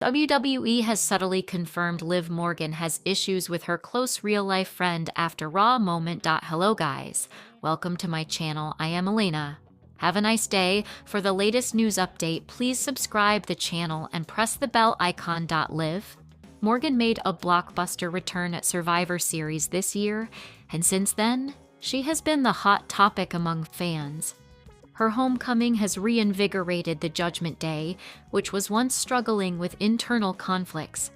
WWE has subtly confirmed Liv Morgan has issues with her close real-life friend after Raw moment. Hello guys, welcome to my channel. I am Elena. Have a nice day. For the latest news update, please subscribe the channel and press the bell icon. Liv Morgan made a blockbuster return at Survivor Series this year, and since then, she has been the hot topic among fans. Her homecoming has reinvigorated the Judgment Day, which was once struggling with internal conflicts.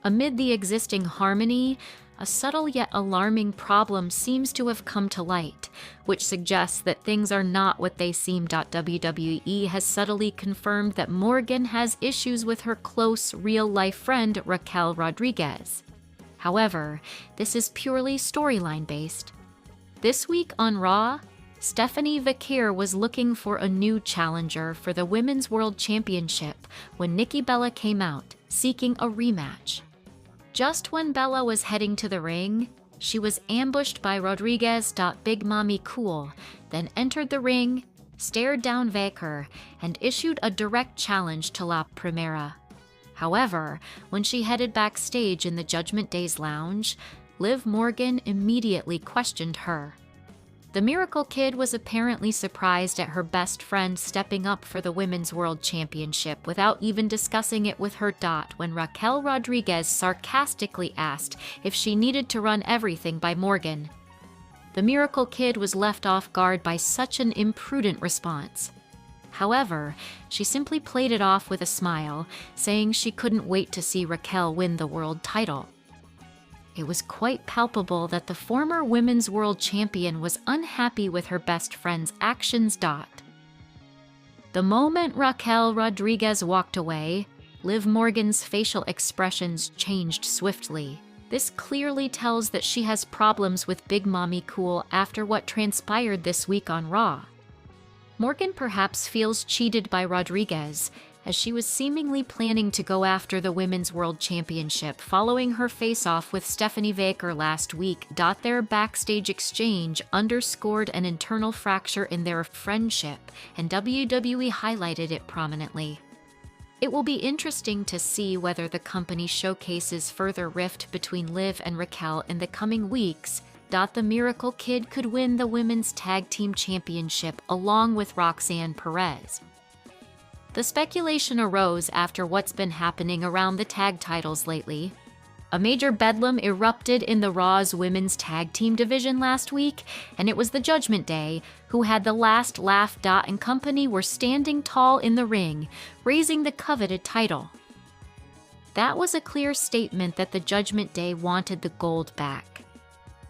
Amid the existing harmony, a subtle yet alarming problem seems to have come to light, which suggests that things are not what they seem. WWE has subtly confirmed that Morgan has issues with her close, real-life friend Raquel Rodriguez. However, this is purely storyline-based. This week on Raw, Stephanie Vaquer was looking for a new challenger for the Women's World Championship when Nikki Bella came out, seeking a rematch. Just when Bella was heading to the ring, she was ambushed by Rodriguez. Big Mommy Cool then entered the ring, stared down Vaquer, and issued a direct challenge to La Primera. However, when she headed backstage in the Judgment Day's lounge, Liv Morgan immediately questioned her. The Miracle Kid was apparently surprised at her best friend stepping up for the Women's World Championship without even discussing it with her. When Raquel Rodriguez sarcastically asked if she needed to run everything by Morgan. The Miracle Kid was left off guard by such an imprudent response. However, she simply played it off with a smile, saying she couldn't wait to see Raquel win the world title. It was quite palpable that the former Women's World Champion was unhappy with her best friend's actions. The moment Raquel Rodriguez walked away, Liv Morgan's facial expressions changed swiftly. This clearly tells that she has problems with Big Mommy Cool after what transpired this week on Raw. Morgan perhaps feels cheated by Rodriguez, as she was seemingly planning to go after the Women's World Championship following her face-off with Stephanie Vaquer last week. Their backstage exchange underscored an internal fracture in their friendship, and WWE highlighted it prominently. It will be interesting to see whether the company showcases further rift between Liv and Raquel in the coming weeks. The Miracle Kid could win the Women's Tag Team Championship along with Roxanne Perez. The speculation arose after what's been happening around the tag titles lately. A major bedlam erupted in the Raw's women's tag team division last week, and it was the Judgment Day who had the last laugh. And company were standing tall in the ring, raising the coveted title. That was a clear statement that the Judgment Day wanted the gold back.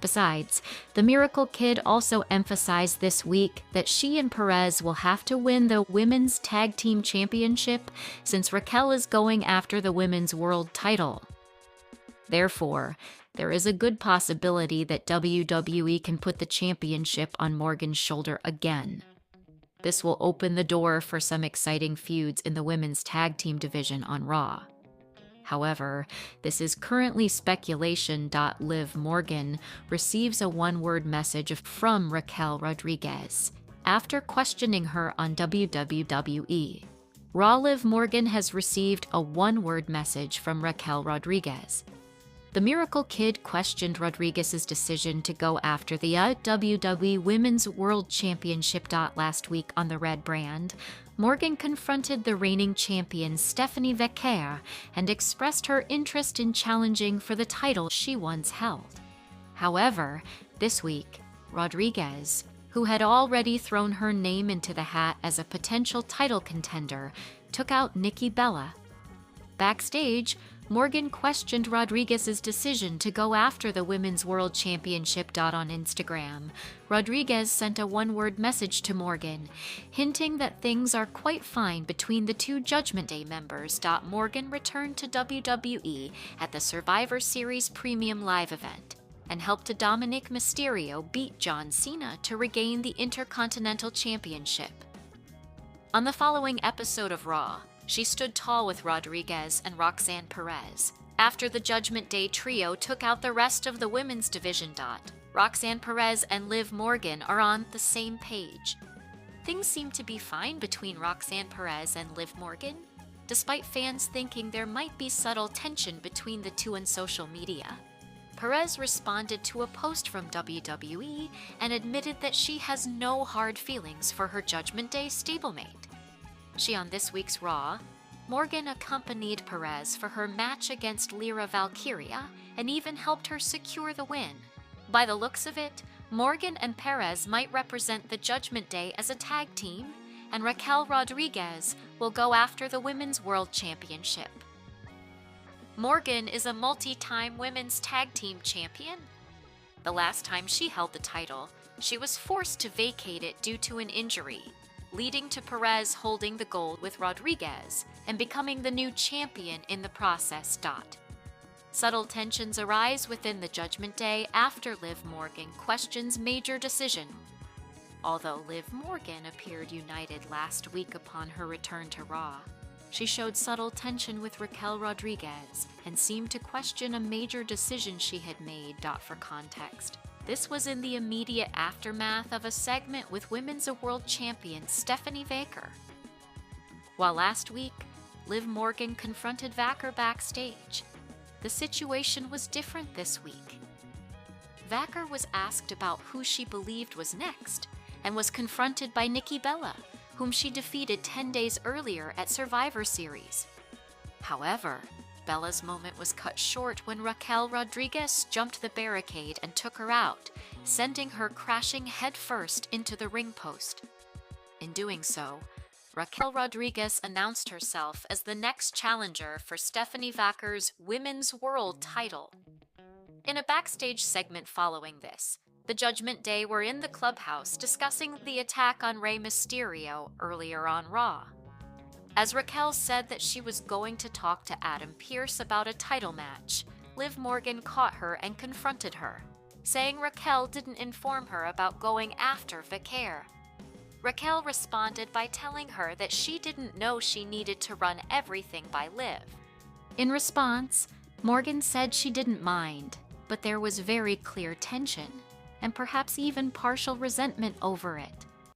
Besides, the Miracle Kid also emphasized this week that she and Perez will have to win the Women's Tag Team Championship since Raquel is going after the Women's World title. Therefore, there is a good possibility that WWE can put the championship on Morgan's shoulder again. This will open the door for some exciting feuds in the Women's Tag Team division on Raw. However, this is currently speculation. Liv Morgan receives a one-word message from Raquel Rodriguez after questioning her on WWE. Raw Liv Morgan has received a one-word message from Raquel Rodriguez. The Miracle Kid questioned Rodriguez's decision to go after the WWE Women's World Championship. Last week on the Red brand, Morgan confronted the reigning champion Stephanie Vaquer and expressed her interest in challenging for the title she once held. However, this week, Rodriguez, who had already thrown her name into the hat as a potential title contender, took out Nikki Bella. Backstage, Morgan questioned Rodriguez's decision to go after the Women's World Championship. On Instagram, Rodriguez sent a one-word message to Morgan, hinting that things are quite fine between the two Judgment Day members. Morgan returned to WWE at the Survivor Series Premium Live event and helped Dominic Mysterio beat John Cena to regain the Intercontinental Championship. On the following episode of Raw, she stood tall with Rodriguez and Roxanne Perez. After the Judgment Day trio took out the rest of the women's division. Roxanne Perez and Liv Morgan are on the same page. Things seem to be fine between Roxanne Perez and Liv Morgan. despite fans thinking there might be subtle tension between the two in social media. Perez responded to a post from WWE and admitted that she has no hard feelings for her Judgment Day stablemate. On this week's Raw, Morgan accompanied Perez for her match against Lyra Valkyria and even helped her secure the win. By the looks of it, Morgan and Perez might represent the Judgment Day as a tag team, and Raquel Rodriguez will go after the Women's World Championship. Morgan is a multi-time women's tag team champion. The last time she held the title, she was forced to vacate it due to an injury, leading to Perez holding the gold with Rodriguez and becoming the new champion in the process. Subtle tensions arise within the Judgment Day after Liv Morgan questions major decision. Although Liv Morgan appeared united last week upon her return to Raw, she showed subtle tension with Raquel Rodriguez and seemed to question a major decision she had made. For context, this was in the immediate aftermath of a segment with Women's World Champion Stephanie Vaquer. While last week, Liv Morgan confronted Vaquer backstage, the situation was different this week. Vaquer was asked about who she believed was next and was confronted by Nikki Bella, whom she defeated 10 days earlier at Survivor Series. However, Bella's moment was cut short when Raquel Rodriguez jumped the barricade and took her out, sending her crashing headfirst into the ring post. In doing so, Raquel Rodriguez announced herself as the next challenger for Stephanie Vaquer's Women's World title. In a backstage segment following this, the Judgment Day were in the clubhouse discussing the attack on Rey Mysterio earlier on Raw. As Raquel said that she was going to talk to Adam Pearce about a title match, Liv Morgan caught her and confronted her, saying Raquel didn't inform her about going after Vaquer. Raquel responded by telling her that she didn't know she needed to run everything by Liv. In response, Morgan said she didn't mind, but there was very clear tension, and perhaps even partial resentment over it.